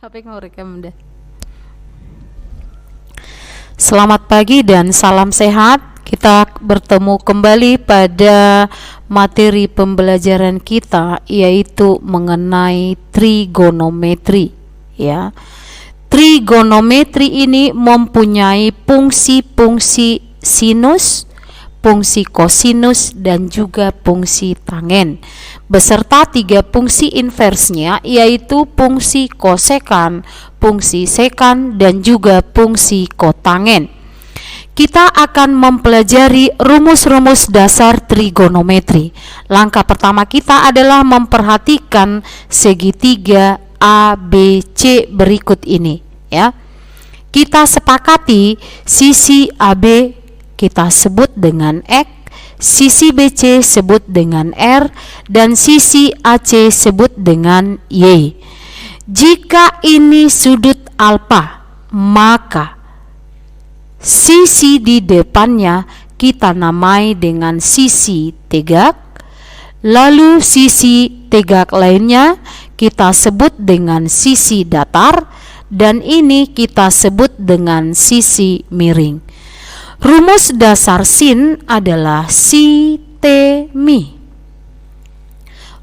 HP ngerekam dah. Selamat pagi dan salam sehat. Kita bertemu kembali pada materi pembelajaran kita, yaitu mengenai trigonometri, ya. Trigonometri ini mempunyai fungsi-fungsi sinus, fungsi kosinus, dan juga fungsi tangen, beserta 3 fungsi inversnya, yaitu fungsi kosekan, fungsi sekan, dan juga fungsi kotangen. Kita akan mempelajari rumus-rumus dasar trigonometri. Langkah pertama kita adalah memperhatikan segitiga ABC berikut ini, ya. Kita sepakati sisi AB kita sebut dengan X, sisi BC sebut dengan R, dan sisi AC sebut dengan Y. Jika ini sudut alfa, maka sisi di depannya kita namai dengan sisi tegak, lalu sisi tegak lainnya kita sebut dengan sisi datar, dan ini kita sebut dengan sisi miring. Rumus dasar sin adalah si T mi.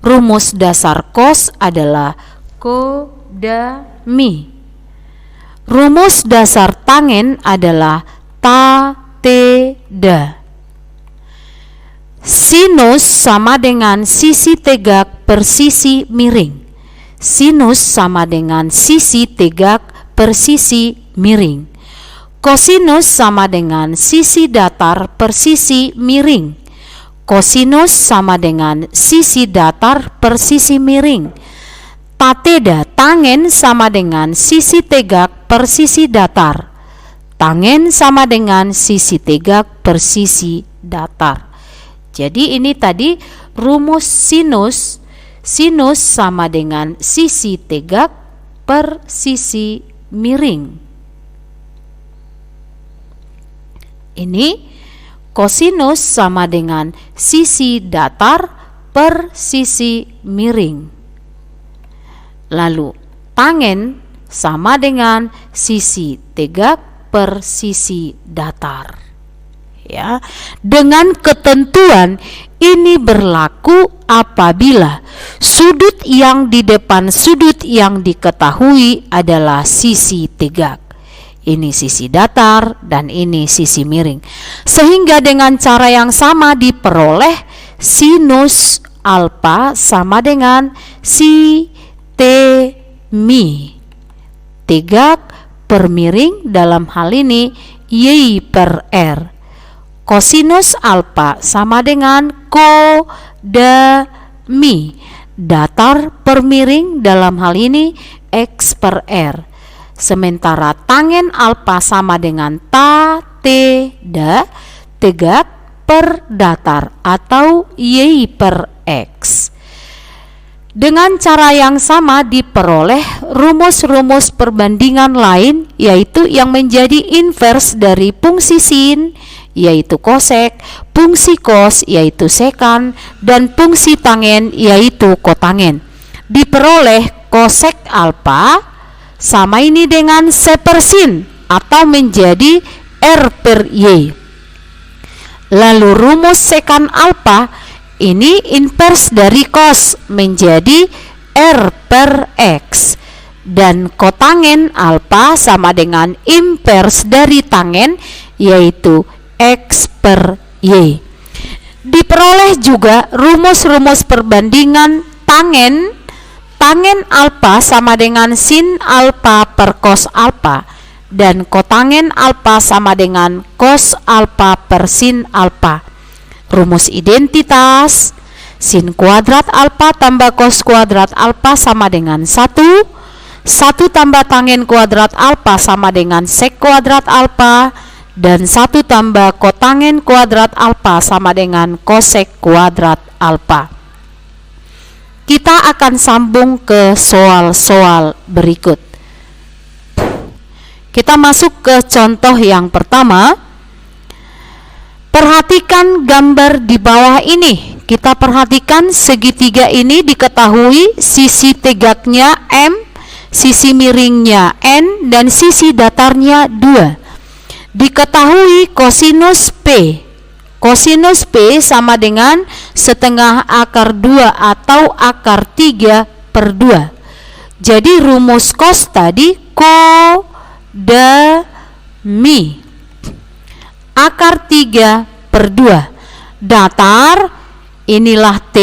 Rumus dasar cos adalah ko da mi. Rumus dasar tangen adalah ta te da. Sinus sama dengan sisi tegak per sisi miring. Sinus sama dengan sisi tegak per sisi miring. Kosinus sama dengan sisi datar per sisi miring. Kosinus sama dengan sisi datar per sisi miring. Tateda tangen sama dengan sisi tegak per sisi datar. Tangen sama dengan sisi tegak per sisi datar. Jadi ini tadi rumus sinus. Sinus sama dengan sisi tegak per sisi miring. Ini kosinus sama dengan sisi datar per sisi miring. Lalu tangen sama dengan sisi tegak per sisi datar. Ya, dengan ketentuan ini berlaku apabila sudut yang di depan sudut yang diketahui adalah sisi tegak. Ini sisi datar dan ini sisi miring. Sehingga dengan cara yang sama diperoleh sinus alfa sama dengan si T mi. Tegak per miring, dalam hal ini Y per R. Kosinus alfa sama dengan ko da mi. Datar per miring, dalam hal ini X per R. Sementara tangen alfa sama dengan ta te da, tegak per datar atau Y per X. Dengan cara yang sama diperoleh rumus-rumus perbandingan lain, yaitu yang menjadi invers dari fungsi sin, yaitu kosek, fungsi kos, yaitu sekan, dan fungsi tangen, yaitu kotangen. Diperoleh kosek alfa sama ini dengan C per sin atau menjadi R per Y. Lalu rumus sekan alfa ini invers dari cos menjadi R per X. Dan kotangen alfa sama dengan invers dari tangen, yaitu X per Y. Diperoleh juga rumus-rumus perbandingan tangen. Tangen alfa sama dengan sin alfa per cos alfa, dan kotangen alfa sama dengan cos alfa per sin alfa. Rumus identitas, sin kuadrat alfa tambah cos kuadrat alfa sama dengan 1. 1 tambah tangen kuadrat alfa sama dengan sek kuadrat alfa, dan 1 tambah kotangen kuadrat alfa sama dengan kosek kuadrat alfa. Kita akan sambung ke soal-soal berikut. Kita masuk ke contoh yang pertama. Perhatikan gambar di bawah ini. Kita perhatikan segitiga ini diketahui sisi tegaknya M, sisi miringnya N dan sisi datarnya 2. Diketahui kosinus P. Kosinus P sama dengan setengah akar 2 atau akar 3 per 2. Jadi rumus cos tadi ko da mi akar 3 per 2. Datar inilah T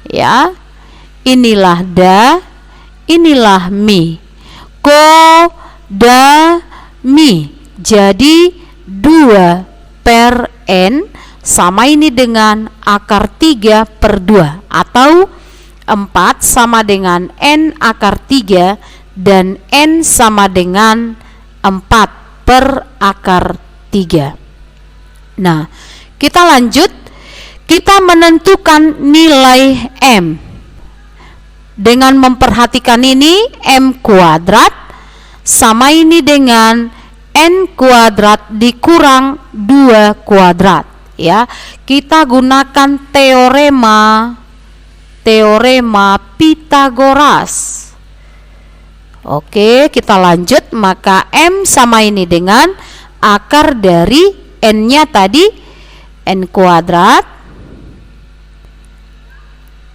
ya, inilah da, inilah mi. Ko da mi. Jadi 2 per N sama ini dengan akar 3 per 2 atau 4 sama dengan N akar 3 dan N sama dengan 4 per akar 3. Nah, kita lanjut. Kita menentukan nilai M. Dengan memperhatikan ini, M kuadrat sama ini dengan N kuadrat dikurang 2 kuadrat. Ya, kita gunakan teorema Pythagoras. Oke, kita lanjut. Maka M sama ini dengan akar dari N-nya tadi, N kuadrat.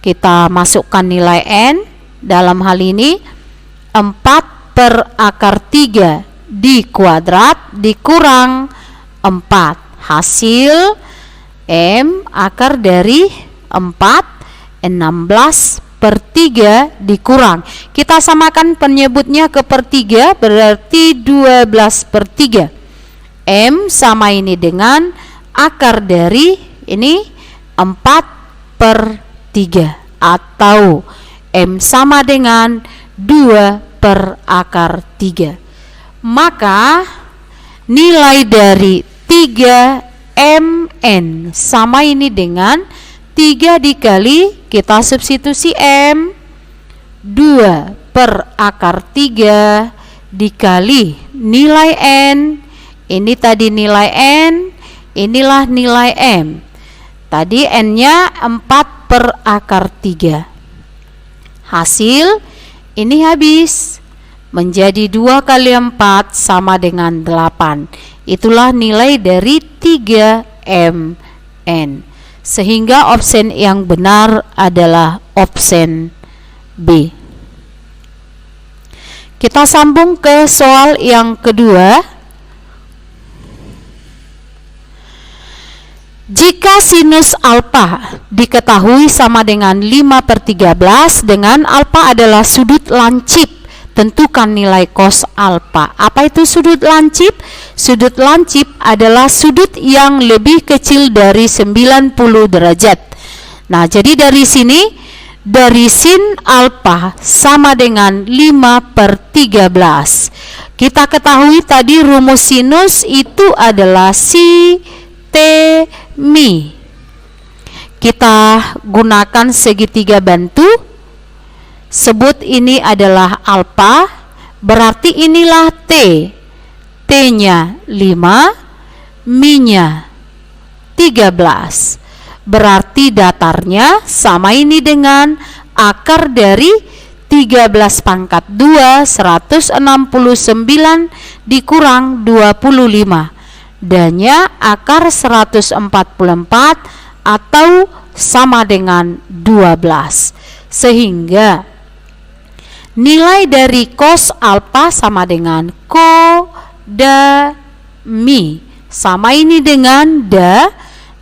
Kita masukkan nilai N. Dalam hal ini 4 per akar 3 di kuadrat dikurang 4. Hasil M akar dari 4, 16 per 3 dikurang. Kita samakan penyebutnya ke per 3, berarti 12 per 3. M sama ini dengan akar dari ini 4 per 3 atau M sama dengan 2 per akar 3. Maka nilai dari 3MN sama ini dengan 3 dikali, kita substitusi M, 2 per akar 3 dikali nilai N. Ini tadi nilai N, inilah nilai M. Tadi N-nya 4 per akar 3. Hasil ini habis menjadi 2 kali 4 sama dengan 8. Itulah nilai dari 3MN. Sehingga opsi yang benar adalah opsi B. Kita sambung ke soal yang kedua. Jika sinus alfa diketahui sama dengan 5 per 13 dengan alfa adalah sudut lancip, tentukan nilai cos alfa. Apa itu sudut lancip? Sudut lancip adalah sudut yang lebih kecil dari 90 derajat. Nah, jadi dari sini, dari sin alfa sama dengan 5 per 13. Kita ketahui tadi rumus sinus itu adalah si T mi. Kita gunakan segitiga bantu. Sebut ini adalah alfa, berarti inilah T. T-nya 5, mi-nya 13. Berarti datarnya sama ini dengan akar dari 13 pangkat 2, 169 dikurang 25. Dan-nya akar 144 atau sama dengan 12. Sehingga nilai dari cos alfa sama dengan ko da mi. Sama ini dengan da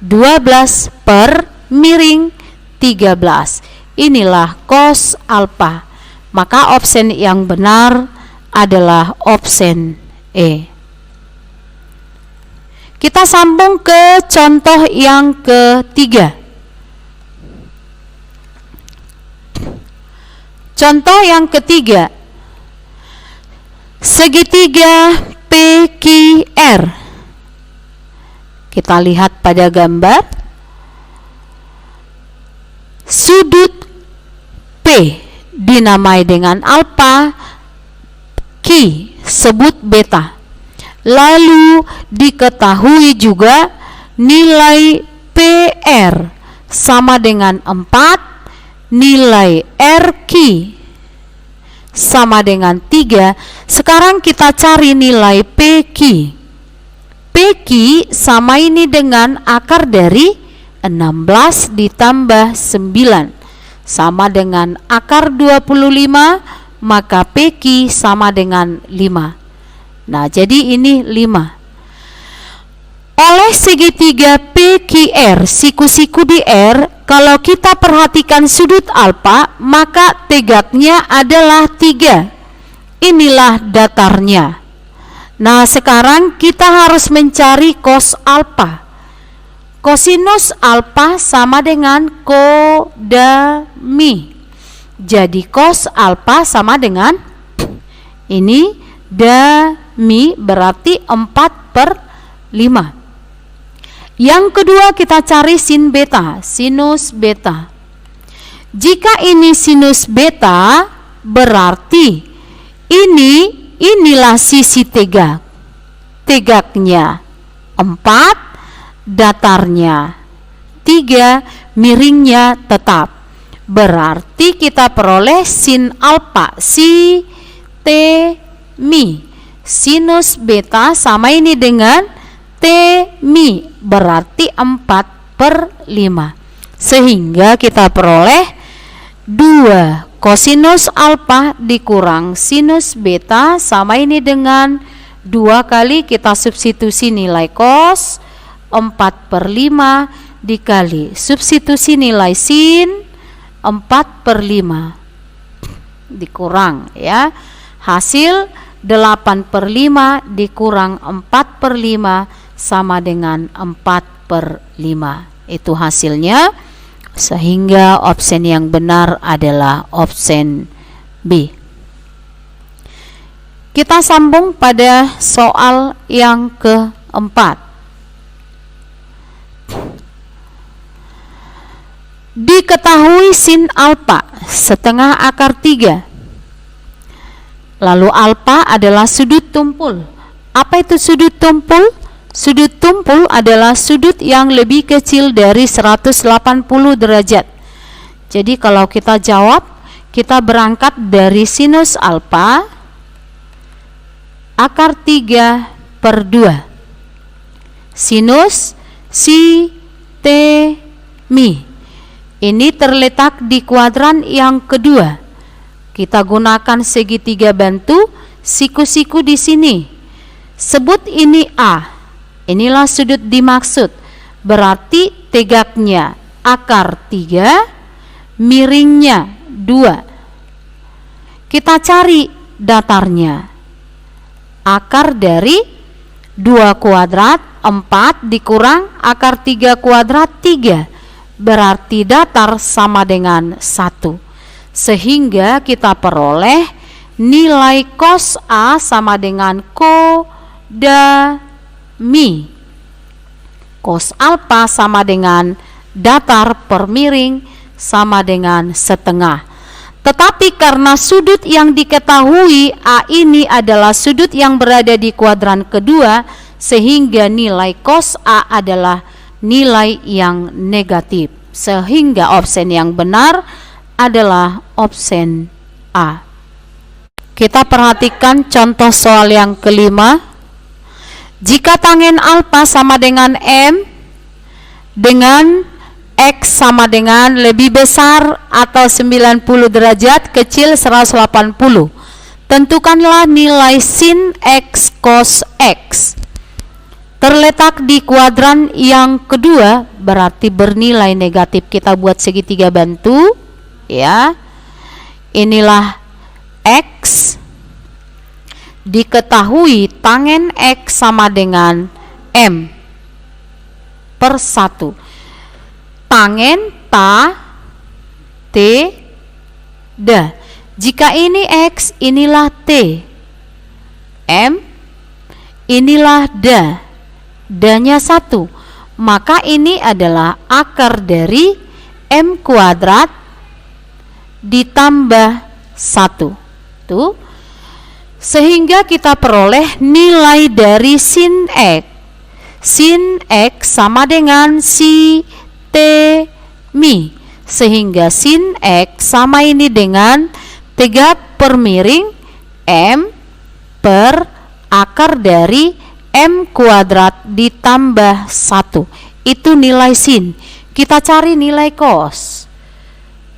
12 per miring 13. Inilah cos alfa. Maka opsi yang benar adalah opsi E. Kita sambung ke contoh yang ketiga. Contoh yang ketiga, segitiga PQR. Kita lihat pada gambar. Sudut P dinamai dengan alfa, Q sebut beta. Lalu diketahui juga nilai PR sama dengan 4, nilai RQ sama dengan 3. Sekarang kita cari nilai PQ. PQ sama ini dengan akar dari 16 ditambah 9 sama dengan akar 25, maka PQ sama dengan 5. Nah, jadi ini 5. Oleh segitiga PQR, siku-siku di R, kalau kita perhatikan sudut alfa, maka tegaknya adalah 3. Inilah datarnya. Nah, sekarang kita harus mencari cos alfa. Kosinus alfa sama dengan kodami. Jadi cos alfa sama dengan ini dami, berarti 4/5. Yang kedua kita cari sin beta, sinus beta. Jika ini sinus beta, berarti inilah sisi tegak. Tegaknya 4, datarnya 3, miringnya tetap. Berarti kita peroleh sin alfa, si T mi. Sinus beta sama ini dengan T mi, berarti 4/5. Sehingga kita peroleh 2 kosinus alfa dikurang sinus beta sama ini dengan 2 kali kita substitusi nilai cos 4/5 dikali substitusi nilai sin 4/5 dikurang, ya, hasil 8/5 dikurang 4/5 sama dengan 4/5. Itu hasilnya, sehingga opsi yang benar adalah opsi B. Kita sambung pada soal yang keempat. Diketahui sin alfa setengah akar 3. Lalu alfa adalah sudut tumpul. Apa itu sudut tumpul? Sudut tumpul adalah sudut yang lebih kecil dari 180 derajat. Jadi kalau kita jawab, kita berangkat dari sinus alfa akar 3/2. Sinus si T mi. Ini terletak di kuadran yang kedua. Kita gunakan segitiga bantu, siku-siku di sini. Sebut ini A. Inilah sudut dimaksud. Berarti tegaknya akar 3, miringnya 2. Kita cari datarnya. Akar dari 2 kuadrat 4 dikurang akar 3 kuadrat 3. Berarti datar sama dengan 1. Sehingga kita peroleh nilai cos A sama dengan kodami. Cos alfa sama dengan datar per miring sama dengan setengah. Tetapi karena sudut yang diketahui A ini adalah sudut yang berada di kuadran kedua, sehingga nilai cos A adalah nilai yang negatif. Sehingga opsi yang benar adalah opsi A. Kita perhatikan contoh soal yang kelima. Jika tangen alfa sama dengan M dengan X sama dengan lebih besar atau 90 derajat, kecil 180, tentukanlah nilai sin X cos X. Terletak di kuadran yang kedua, berarti bernilai negatif. Kita buat segitiga bantu, ya. Inilah X. Diketahui tangen X sama dengan M per 1. Tangen ta T da. Jika ini X, inilah T. M, inilah da. Da-nya 1. Maka ini adalah akar dari M kuadrat ditambah 1. Tuh. Sehingga kita peroleh nilai dari sin X. Sin X sama dengan si T mi. Sehingga sin X sama ini dengan tegak per miring M per akar dari M kuadrat ditambah 1. Itu nilai sin. Kita cari nilai cos.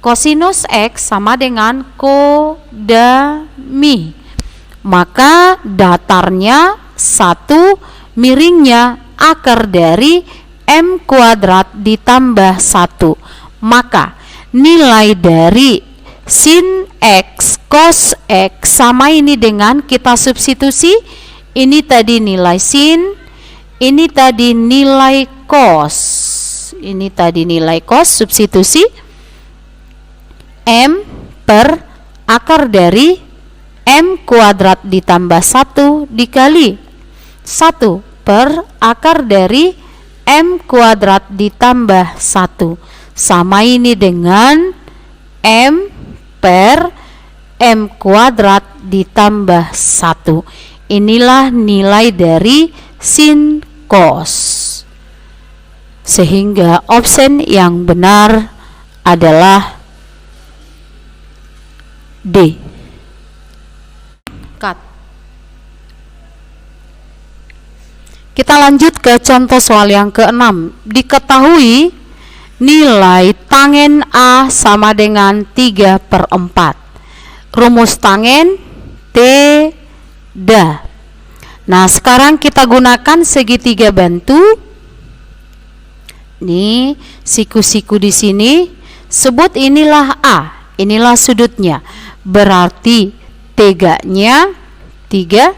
Kosinus X sama dengan koda mi. Maka datarnya 1, miringnya akar dari M kuadrat ditambah 1. Maka nilai dari sin X cos X sama ini dengan kita substitusi. Ini tadi nilai sin, ini tadi nilai cos. Ini tadi nilai cos, substitusi M per akar dari M kuadrat ditambah 1 dikali 1 per akar dari M kuadrat ditambah 1 sama ini dengan M per M kuadrat ditambah 1. Inilah nilai dari sin cos. Sehingga option yang benar adalah D. Cut. Kita lanjut ke contoh soal yang ke-6. Diketahui nilai tangen A sama dengan 3/4. Rumus tangen theta. Nah, sekarang kita gunakan segitiga bantu. Nih, siku-siku di sini. Sebut inilah A, inilah sudutnya. Berarti teganya 3,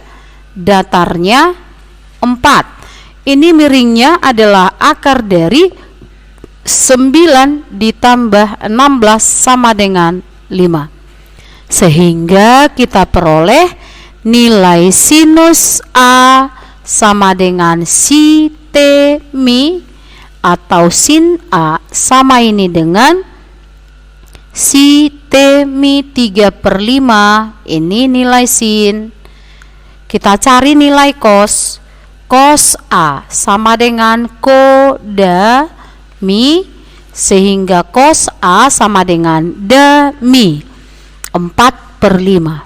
datarnya 4. Ini miringnya adalah akar dari 9 ditambah 16 sama dengan 5. Sehingga kita peroleh nilai sinus A sama dengan si T mi atau sin A sama ini dengan si T mi 3/5. Ini nilai sin. Kita cari nilai cos. Cos A sama dengan koda mi, sehingga cos A sama dengan da mi 4/5.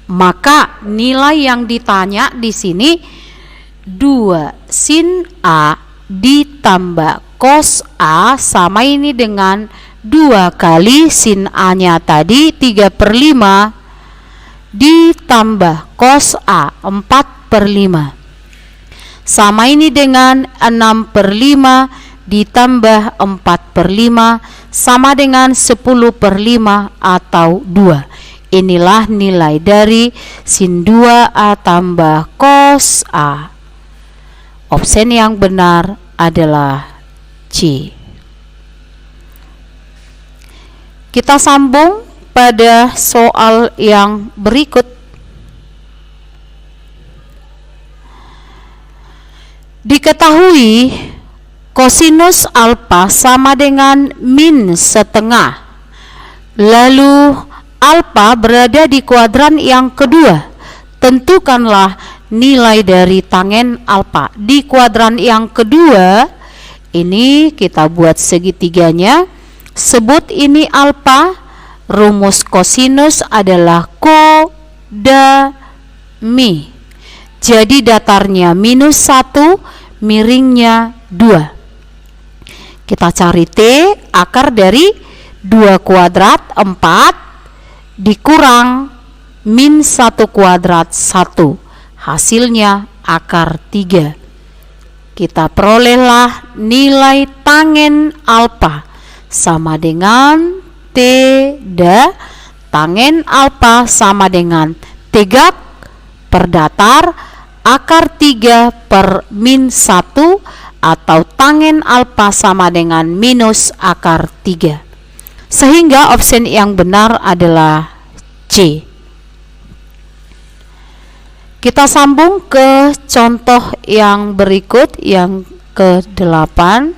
Maka nilai yang ditanya di sini 2 sin A ditambah cos A sama ini dengan 2 kali sin A nya tadi 3/5 ditambah cos A 4/5 sama ini dengan 6/5 ditambah 4/5 sama dengan 10/5 atau 2. Inilah nilai dari sin 2A tambah cos A. Opsi yang benar adalah C. Kita sambung pada soal yang berikut. Diketahui kosinus alfa sama dengan min setengah. Lalu alfa berada di kuadran yang kedua. Tentukanlah nilai dari tangen alfa. Di kuadran yang kedua, ini kita buat segitiganya. Sebut ini alfa. Rumus kosinus adalah koda mi. Jadi datarnya minus 1, miringnya 2. Kita cari T, akar dari 2 kuadrat 4 dikurang min 1 kuadrat 1. Hasilnya akar 3. Kita perolehlah nilai tangen alfa sama dengan theta. Tangen alfa sama dengan tegak per datar akar 3 per min 1 atau tangen alfa sama dengan minus akar 3. Sehingga opsi yang benar adalah C. Kita sambung ke contoh yang berikut, yang ke-8.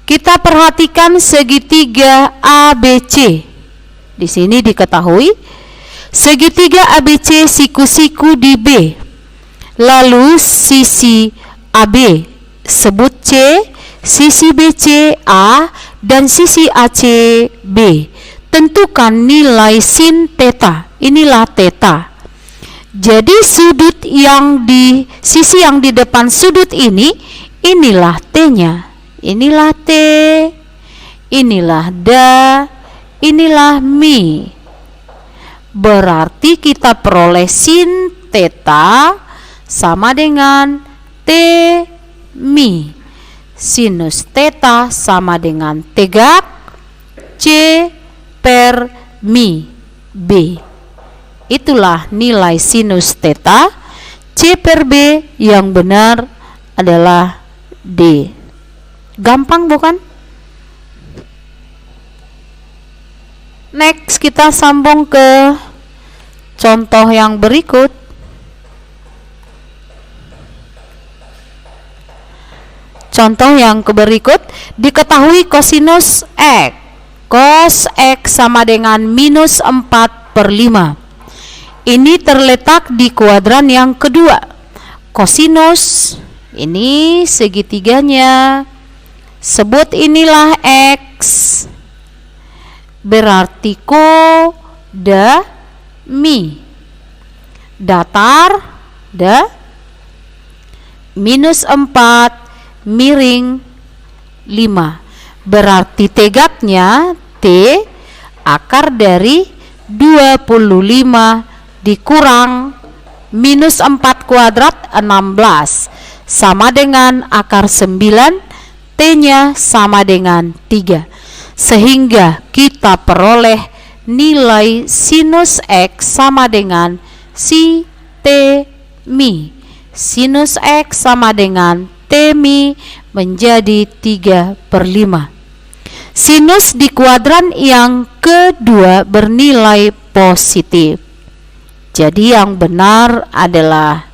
Kita perhatikan segitiga ABC. Di sini diketahui segitiga ABC siku-siku di B. Lalu sisi AB sebut C, sisi BC A dan sisi AC B. Tentukan nilai sin theta. Inilah theta. Jadi sudut yang di sisi yang di depan sudut ini, inilah T-nya. Inilah T, inilah da, inilah mi. Berarti kita peroleh sin theta sama dengan T mi. Sinus theta sama dengan tegak C per mi B. Itulah nilai sinus theta. C per B yang benar adalah D. Gampang bukan? Next, kita sambung ke contoh yang berikut. Contoh yang berikut, diketahui kosinus X. Cos X sama dengan minus 4/5. Ini terletak di kuadran yang kedua. Kosinus, ini segitiganya. Sebut inilah X. Berarti ko, da, mi. Datar, da, minus 4, miring 5. Berarti tegaknya T akar dari 25 dikurang minus 4 kuadrat 16 sama dengan akar 9. T-nya sama dengan 3. Sehingga kita peroleh nilai sinus X sama dengan si T mi. Sinus X sama dengan T mi menjadi 3/5. Sinus di kuadran yang kedua bernilai positif. Jadi yang benar adalah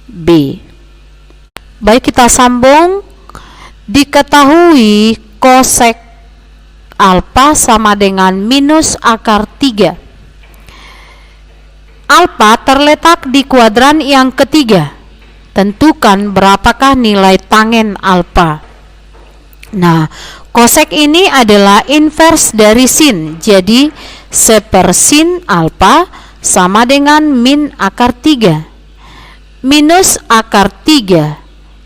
B. Baik, kita sambung. Diketahui kosek alfa sama dengan minus akar 3. Alfa terletak di kuadran yang ketiga. Tentukan berapakah nilai tangen alfa. Nah, kosek ini adalah inverse dari sin. Jadi sepersin alfa sama dengan min akar 3. Minus akar 3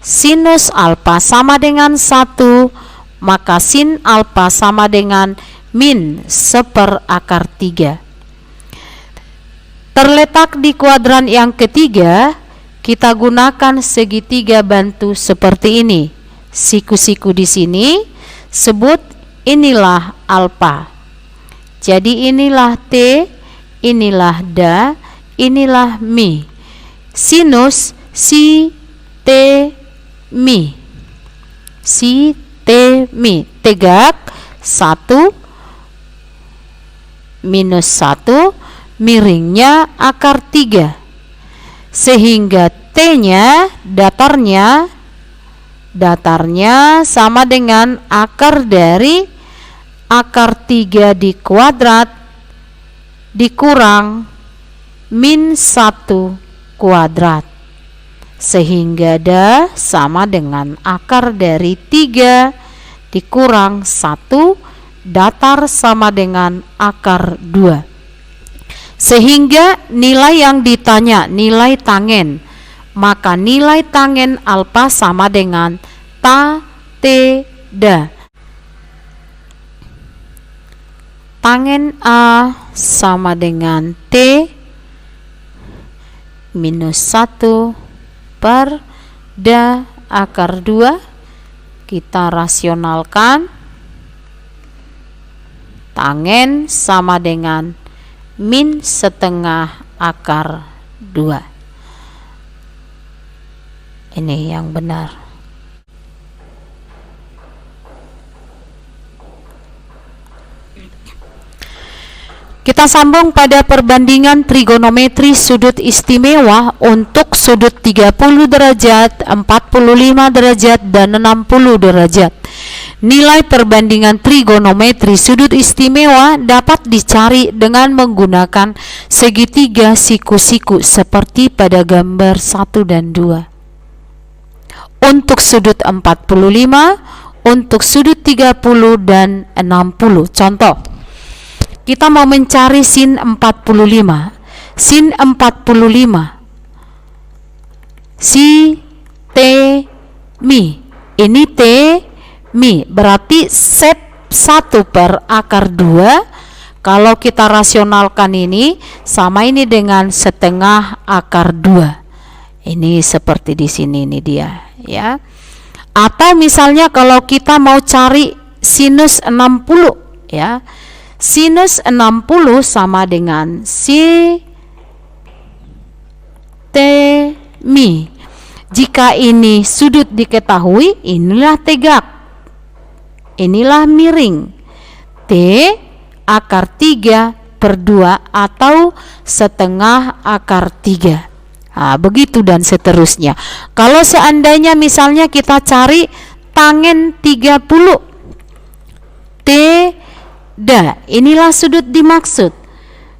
sinus alfa sama dengan 1, maka sin alfa sama dengan min 1/3. Terletak di kuadran yang ketiga, kita gunakan segitiga bantu seperti ini. Siku-siku di sini sebut inilah alfa. Jadi inilah T, inilah da, inilah mi. Sinus si T mi. Si T mi. Tegak 1 minus 1, miringnya akar 3. Sehingga T-nya datarnya sama dengan akar dari akar 3 di kuadrat dikurang min 1 kuadrat. Sehingga da sama dengan akar dari 3 dikurang 1, datar sama dengan akar 2. Sehingga nilai yang ditanya nilai tangen, maka nilai tangen alfa sama dengan ta T da. Tangen A sama dengan T minus 1 per da akar 2. Kita rasionalkan. Tangen sama dengan min 1/2 akar 2. Ini yang benar. Kita sambung pada perbandingan trigonometri sudut istimewa untuk sudut 30 derajat, 45 derajat, dan 60 derajat. Nilai perbandingan trigonometri sudut istimewa dapat dicari dengan menggunakan segitiga siku-siku seperti pada gambar 1 dan 2. Untuk sudut 45, untuk sudut 30 dan 60. Contoh, kita mau mencari sin 45. Sin 45. Si T Mi. Ini T Mi. Berarti set 1 per akar 2. Kalau kita rasionalkan ini sama ini dengan setengah akar 2. Ini seperti di sini ini dia, ya. Atau misalnya kalau kita mau cari sinus 60, ya. Sinus 60 sama dengan si T Mi. Jika ini sudut diketahui, inilah tegak, inilah miring. T akar 3 per 2 atau setengah akar 3. Nah, begitu dan seterusnya. Kalau seandainya misalnya kita cari tangen 30, T Da, inilah sudut dimaksud.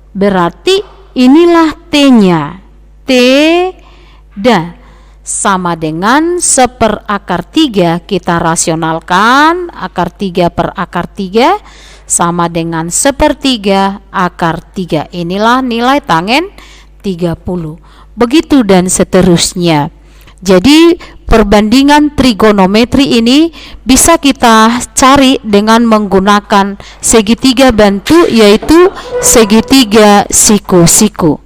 Berarti inilah T-nya. T Da sama dengan 1 akar 3. Kita rasionalkan akar 3 per akar 3 sama dengan 1/3 akar 3. Inilah nilai tangen 30. Begitu dan seterusnya. Jadi perbandingan trigonometri ini bisa kita cari dengan menggunakan segitiga bantu, yaitu segitiga siku-siku.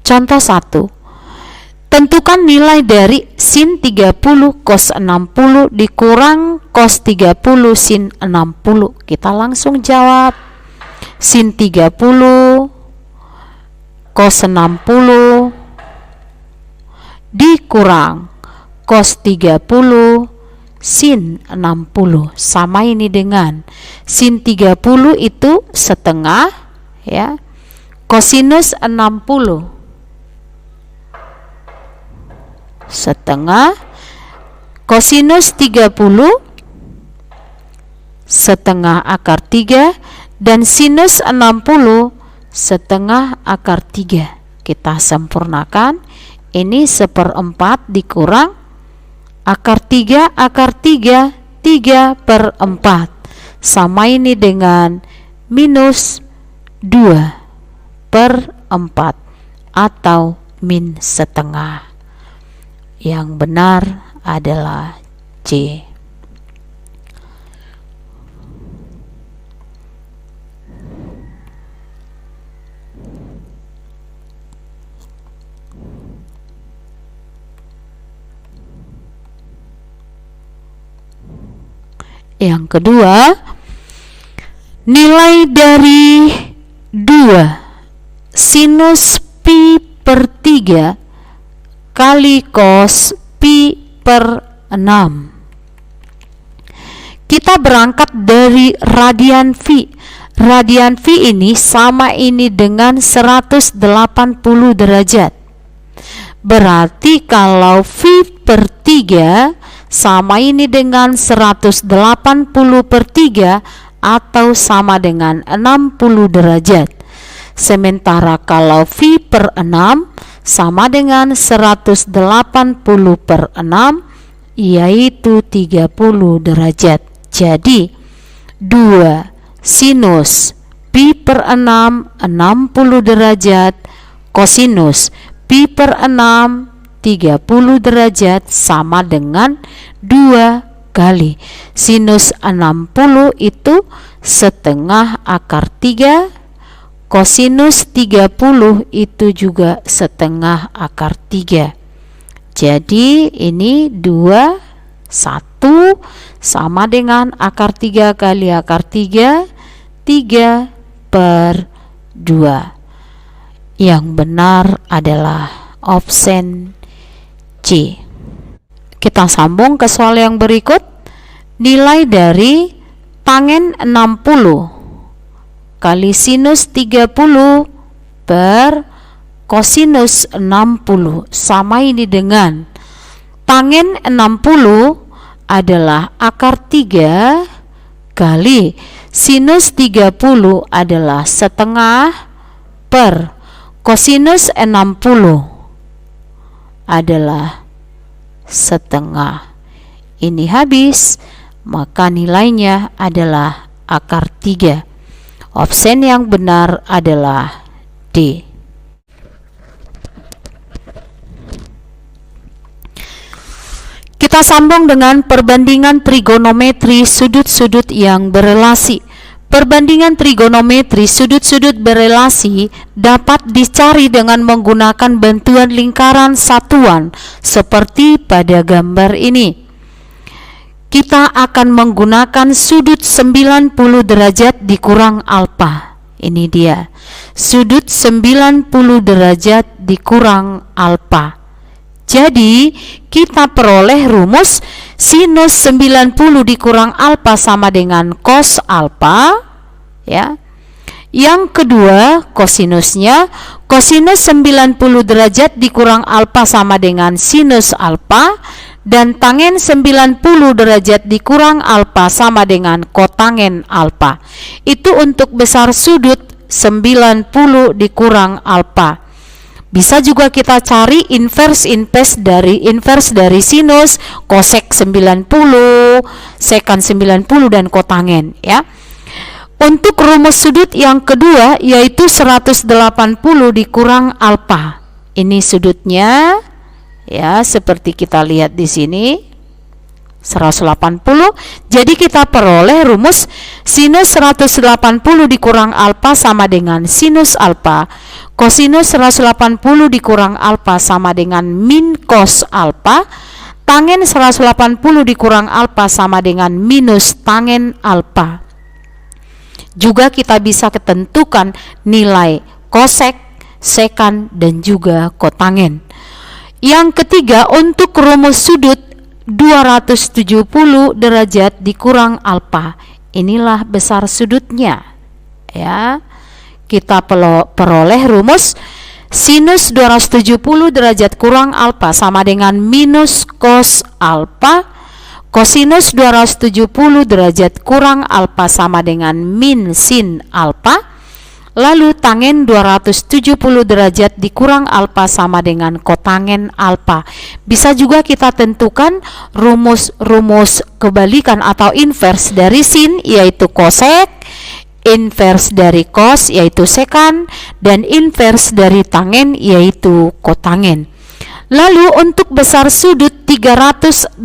Contoh 1. Tentukan nilai dari sin 30 cos 60 dikurang cos 30 sin 60. Kita langsung jawab. Sin 30 cos 60 dikurang cos 30 sin 60 sama ini dengan sin 30 itu setengah, ya, kosinus 60 setengah, kosinus 30 setengah akar 3, dan sinus 60 setengah akar 3. Kita sempurnakan. Ini 1/4 dikurang akar 3, 3/4 sama ini dengan minus 2/4 atau min setengah. Yang benar adalah C. Yang kedua, nilai dari 2 sinus pi per 3 kali cos pi per 6. Kita berangkat dari radian V. Radian V ini sama ini dengan 180 derajat. Berarti kalau V per 3 sama ini dengan 180/3 atau sama dengan 60 derajat. Sementara kalau V per 6 sama dengan 180/6 yaitu 30 derajat. Jadi 2 sinus pi per 6 60 derajat, kosinus pi per 6 30 derajat sama dengan 2 kali sinus 60 itu setengah akar 3, kosinus 30 itu juga setengah akar 3. Jadi ini 2 1 sama dengan akar 3 kali akar 3, 3/2. Yang benar adalah option C. Kita sambung ke soal yang berikut. Nilai dari tangen 60 kali sinus 30 per kosinus 60 sama ini dengan tangen 60 adalah akar 3 kali sinus 30 adalah setengah per kosinus 60 adalah setengah. Ini habis maka nilainya adalah akar 3. Option yang benar adalah D. Kita sambung dengan perbandingan trigonometri sudut-sudut yang berelasi. Perbandingan trigonometri sudut-sudut berelasi dapat dicari dengan menggunakan bantuan lingkaran satuan seperti pada gambar ini. Kita akan menggunakan sudut 90 derajat dikurang alfa. Ini dia. Sudut 90 derajat dikurang alfa. Jadi, kita peroleh rumus sinus 90 dikurang alfa sama dengan cos alfa, ya. Yang kedua, kosinusnya, kosinus 90 derajat dikurang alfa sama dengan sinus alfa, dan tangen 90 derajat dikurang alfa sama dengan kotangen alfa. Itu untuk besar sudut 90 dikurang alfa. Bisa juga kita cari inverse dari sinus, kosek 90, sekan 90 dan kotangen, ya. Untuk rumus sudut yang kedua yaitu 180 dikurang alfa. Ini sudutnya, ya, seperti kita lihat di sini 180. Jadi kita peroleh rumus sinus 180 dikurang alfa sama dengan sinus alfa. Kosinus 180 dikurang alfa sama dengan min cos alfa. Tangen 180 dikurang alfa sama dengan minus tangen alfa. Juga kita bisa ketentukan nilai kosek, sekan, dan juga kotangen. Yang ketiga, untuk rumus sudut 270 derajat dikurang alfa. Inilah besar sudutnya, ya. Kita peroleh rumus sinus 270 derajat kurang alfa sama dengan minus cos alfa. Kosinus 270 derajat kurang alfa sama dengan min sin alfa. Lalu tangen 270 derajat dikurang alfa sama dengan kotangen alfa. Bisa juga kita tentukan rumus kebalikan atau inverse dari sin, yaitu kosek, inverse dari cos yaitu sekan, dan inverse dari tangen yaitu kotangen. Lalu untuk besar sudut 360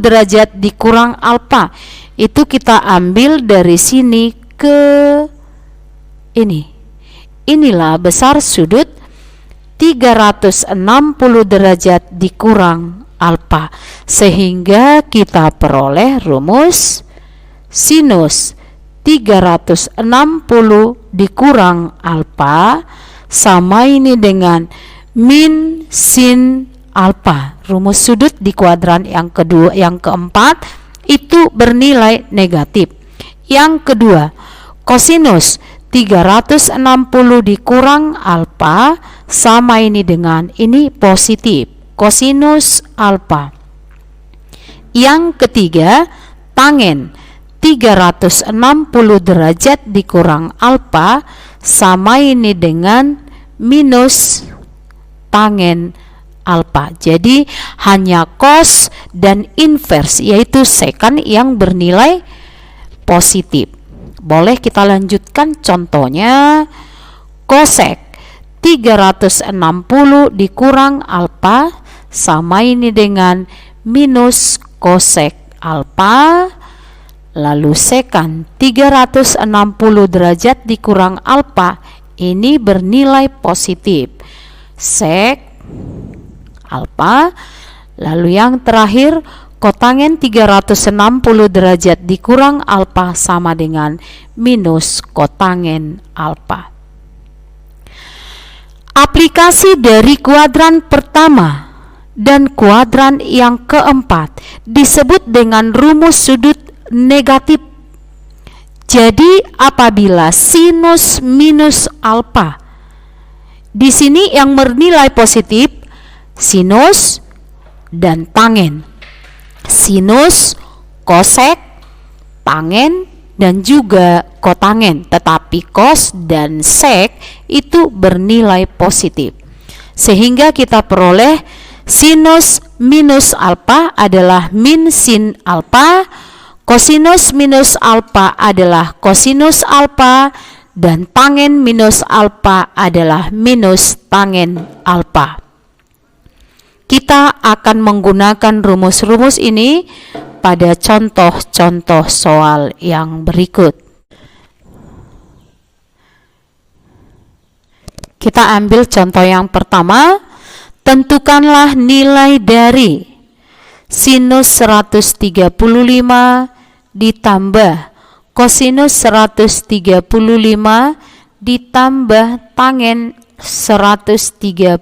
derajat dikurang alfa, itu kita ambil dari sini ke ini. Inilah besar sudut 360 derajat dikurang alfa, sehingga kita peroleh rumus sinus 360 dikurang alfa sama ini dengan min sin alfa. Rumus sudut di kuadran yang kedua, yang keempat itu bernilai negatif. Yang kedua, kosinus 360 dikurang alfa sama ini dengan ini positif, kosinus alfa. Yang ketiga, tangen 360 derajat dikurang alfa sama ini dengan minus tangen alfa. Jadi hanya cos dan inverse yaitu sekan yang bernilai positif. Boleh kita lanjutkan contohnya. Kosek 360 dikurang alfa sama ini dengan minus kosek alfa. Lalu sekan 360 derajat dikurang alfa ini bernilai positif, sek alfa. Lalu yang terakhir, kotangen 360 derajat dikurang alfa sama dengan minus kotangen alfa. Aplikasi dari kuadran pertama dan kuadran yang keempat disebut dengan rumus sudut negatif. Jadi apabila sinus minus alfa, di sini yang bernilai positif sinus dan tangen, sinus, kosek, tangen, dan juga kotangen, tetapi cos dan sek itu bernilai positif, sehingga kita peroleh Sinus minus alfa adalah min sin alfa, kosinus minus alfa adalah kosinus alfa, dan tangen minus alfa adalah minus tangen alfa. Kita akan menggunakan rumus-rumus ini pada contoh-contoh soal yang berikut. Kita ambil contoh yang pertama. Tentukanlah nilai dari sinus 135 ditambah kosinus 135 ditambah tangen 135.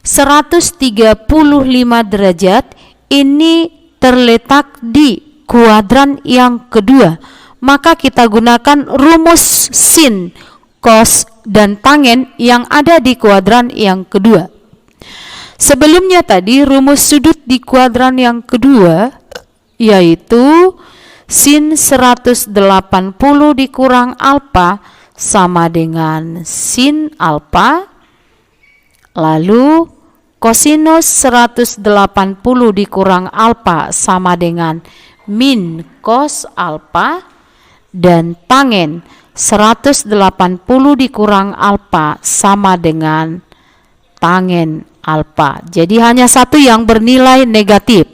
135 derajat ini terletak di kuadran yang kedua. Maka kita gunakan rumus sin, cos, dan tangen yang ada di kuadran yang kedua. Sebelumnya tadi rumus sudut di kuadran yang kedua yaitu sin 180 dikurang alfa sama dengan sin alfa, lalu kosinus 180 dikurang alfa sama dengan min cos alfa, dan tangen 180 dikurang alfa sama dengan tangen alfa. Jadi hanya satu yang bernilai negatif.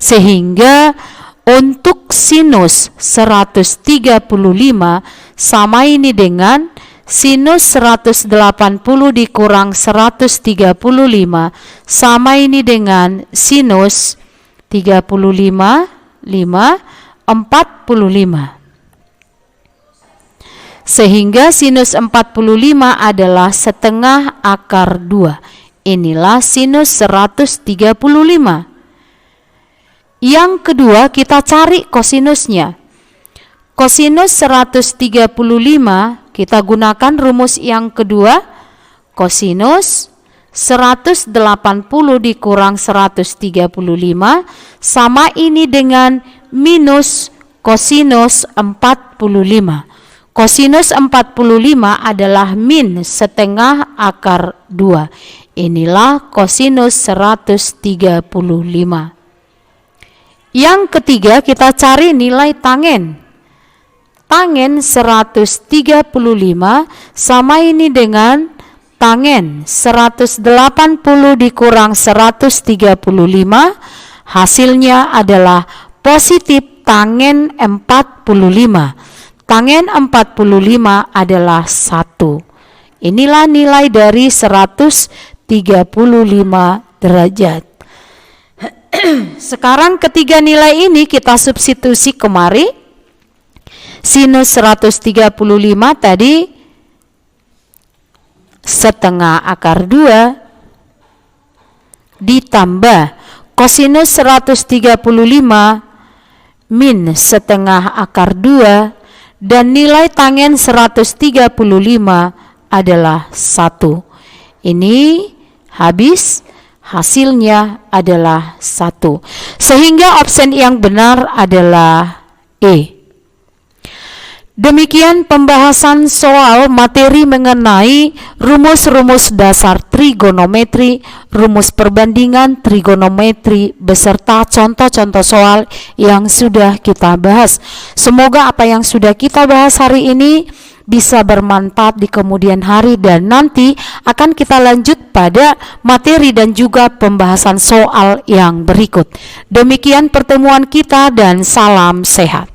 Sehingga untuk sinus 135 sama ini dengan sinus 180 dikurang 135 sama ini dengan sinus 35, 45. Sehingga sinus 45 adalah setengah akar 2. Inilah sinus 135. Yang kedua kita cari kosinusnya. Kosinus 135 kita gunakan rumus yang kedua. Kosinus 180 dikurang 135 sama ini dengan minus kosinus 45. Kosinus 45 adalah min setengah akar 2. Inilah kosinus 135. Yang ketiga kita cari nilai tangen. Tangen 135 sama ini dengan tangen 180 dikurang 135. Hasilnya adalah positif tangen 45. Tangen 45 adalah 1. Inilah nilai dari 135 derajat. Sekarang ketiga nilai ini kita substitusi kemari. Sinus 135 tadi setengah akar 2 ditambah kosinus 135 min setengah akar 2, dan nilai tangen 135 adalah 1. Ini habis, hasilnya adalah 1. Sehingga opsi yang benar adalah E. Demikian pembahasan soal materi mengenai rumus-rumus dasar trigonometri, rumus perbandingan trigonometri, beserta contoh-contoh soal yang sudah kita bahas. Semoga apa yang sudah kita bahas hari ini bisa bermanfaat di kemudian hari, dan nanti akan kita lanjut pada materi dan juga pembahasan soal yang berikut. Demikian pertemuan kita dan salam sehat.